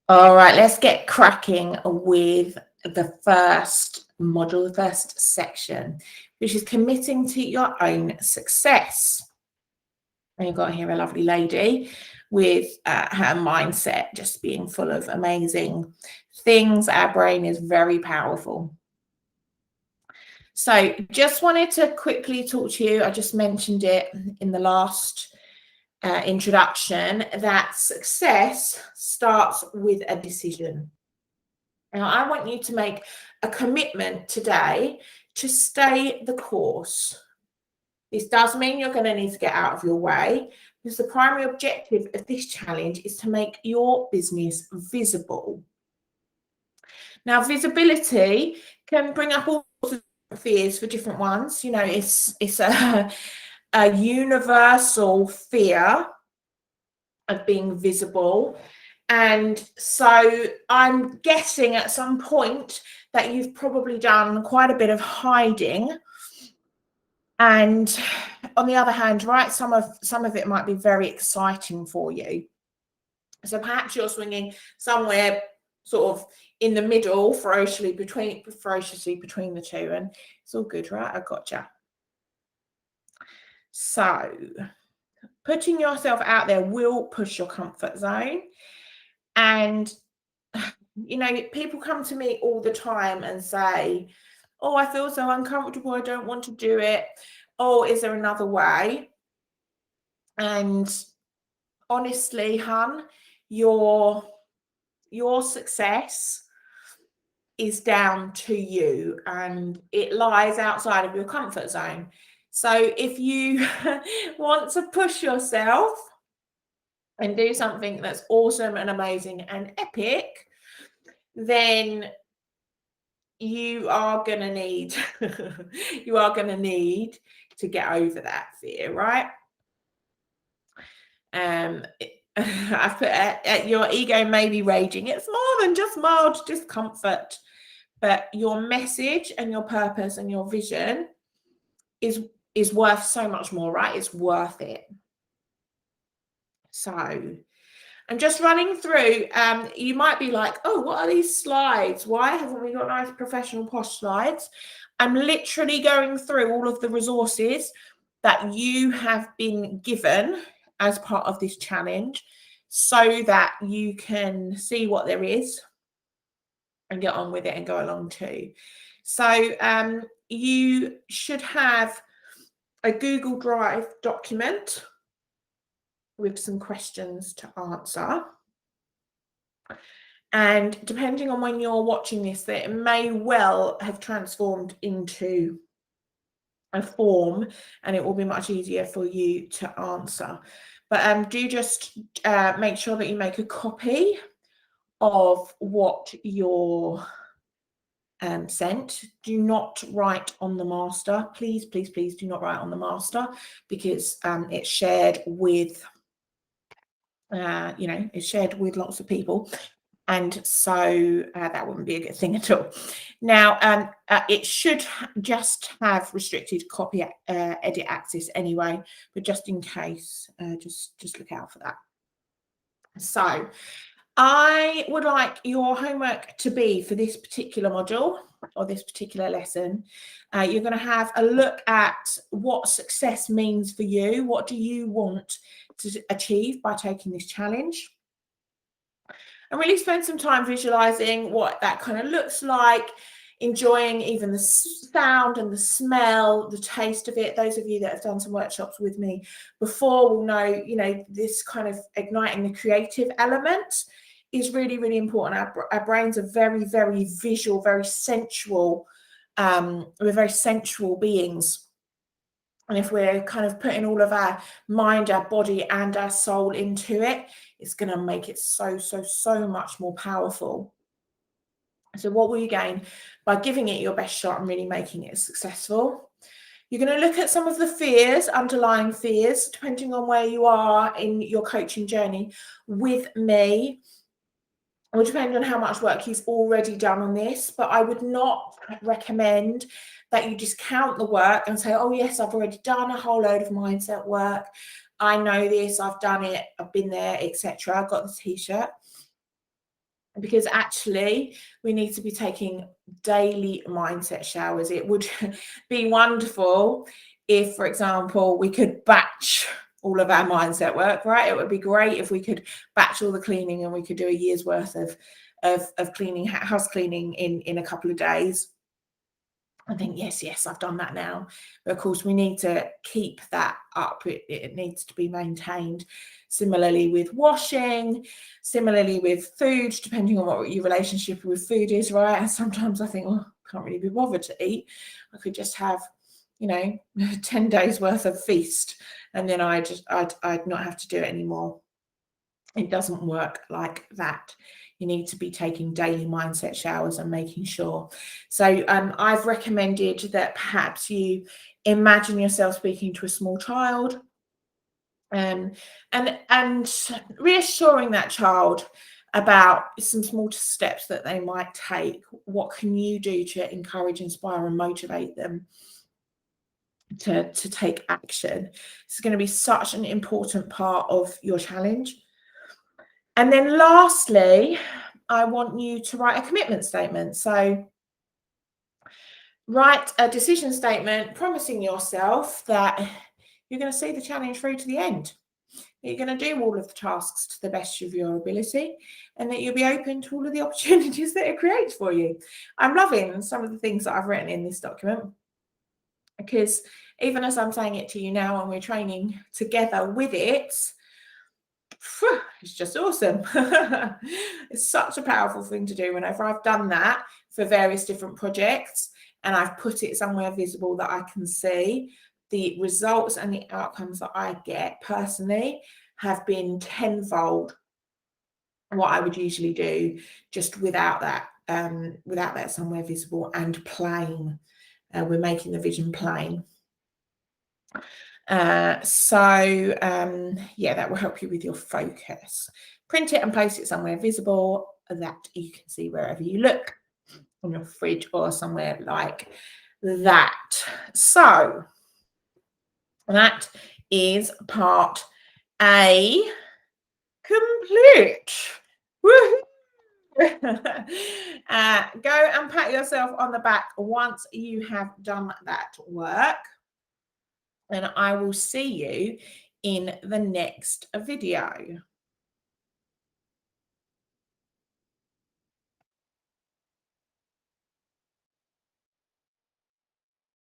All right, let's get cracking with the first module, the first section, which is committing to your own success. And you've got here a lovely lady with her mindset just being full of amazing things. Our brain is very powerful. So, just wanted to quickly talk to you. I just mentioned it in the last introduction that success starts with a decision. Now, I want you to make a commitment today to stay the course. This does mean you're going to need to get out of your way because the primary objective of this challenge is to make your business visible. Now, visibility can bring up all sorts of fears for different ones. You know, it's a universal fear of being visible. And so I'm guessing at some point that you've probably done quite a bit of hiding. And on the other hand, right, some of it might be very exciting for you. So perhaps you're swinging somewhere sort of in the middle, ferociously between the two, and it's all good, right? I gotcha. So putting yourself out there will push your comfort zone. And you know, people come to me all the time and say, oh, I feel so uncomfortable, I don't want to do it. Oh, is there another way? And honestly, hun, your success is down to you and it lies outside of your comfort zone. So if you want to push yourself and do something that's awesome and amazing and epic, then you are going to need to get over that fear, right? I've put your ego may be raging. It's more than just mild discomfort, but your message and your purpose and your vision is worth so much more, right? It's worth it. So I'm just running through. You might be like, oh, what are these slides? Why haven't we got nice professional posh slides? I'm literally going through all of the resources that you have been given as part of this challenge so that you can see what there is and get on with it and go along too. So you should have a Google Drive document with some questions to answer. And depending on when you're watching this, that it may well have transformed into a form and it will be much easier for you to answer. But do just make sure that you make a copy of what you're sent. Do not write on the master. Please, please, please do not write on the master because it's shared with, it's shared with lots of people. And so that wouldn't be a good thing at all. Now, it should just have restricted copy edit access anyway, but just in case, just look out for that. So I would like your homework to be for this particular module or this particular lesson. You're going to have a look at what success means for you. What do you want to achieve by taking this challenge? And really spend some time visualizing what that kind of looks like, enjoying even the sound and the smell, the taste of it. Those of you that have done some workshops with me before will know, you know, this kind of igniting the creative element is really, really important. Our brains are very, very visual, very sensual. We're very sensual beings. And if we're kind of putting all of our mind, our body, and our soul into it, it's going to make it so, so, so much more powerful. So what will you gain by giving it your best shot and really making it successful? You're going to look at some of the fears, underlying fears, depending on where you are in your coaching journey with me. It will depend on how much work you've already done on this, but I would not recommend that you discount the work and say, oh yes, I've already done a whole load of mindset work. I know this, I've done it, I've been there, etc. I've got the t-shirt. because actually we need to be taking daily mindset showers. It would be wonderful if, for example, we could batch all of our mindset work, right? It would be great if we could batch all the cleaning and we could do a year's worth of cleaning, house cleaning in a couple of days. I think, yes, I've done that now. But of course, we need to keep that up. It needs to be maintained. Similarly with washing, similarly with food, depending on what your relationship with food is, right? And sometimes I think, oh, I can't really be bothered to eat. I could just have, 10 days worth of feast, and then I'd not have to do it anymore. It doesn't work like that. You need to be taking daily mindset showers and making sure. So I've recommended that perhaps you imagine yourself speaking to a small child, and reassuring that child about some small steps that they might take. What can you do to encourage, inspire, and motivate them to take action? It's going to be such an important part of your challenge. And then lastly, I want you to write a commitment statement. So write a decision statement promising yourself that you're going to see the challenge through to the end. You're going to do all of the tasks to the best of your ability, and that you'll be open to all of the opportunities that it creates for you. I'm loving some of the things that I've written in this document, because even as I'm saying it to you now and we're training together with it, it's just awesome. It's such a powerful thing to do. Whenever I've done that for various different projects and I've put it somewhere visible that I can see, the results and the outcomes that I get personally have been tenfold what I would usually do just without that somewhere visible and plain. We're making the vision plain. Yeah, that will help you with your focus. Print it and place it somewhere visible that you can see wherever you look, on your fridge or somewhere like that. So that is part A complete. Woohoo! Go and pat yourself on the back once you have done that work. And I will see you in the next video.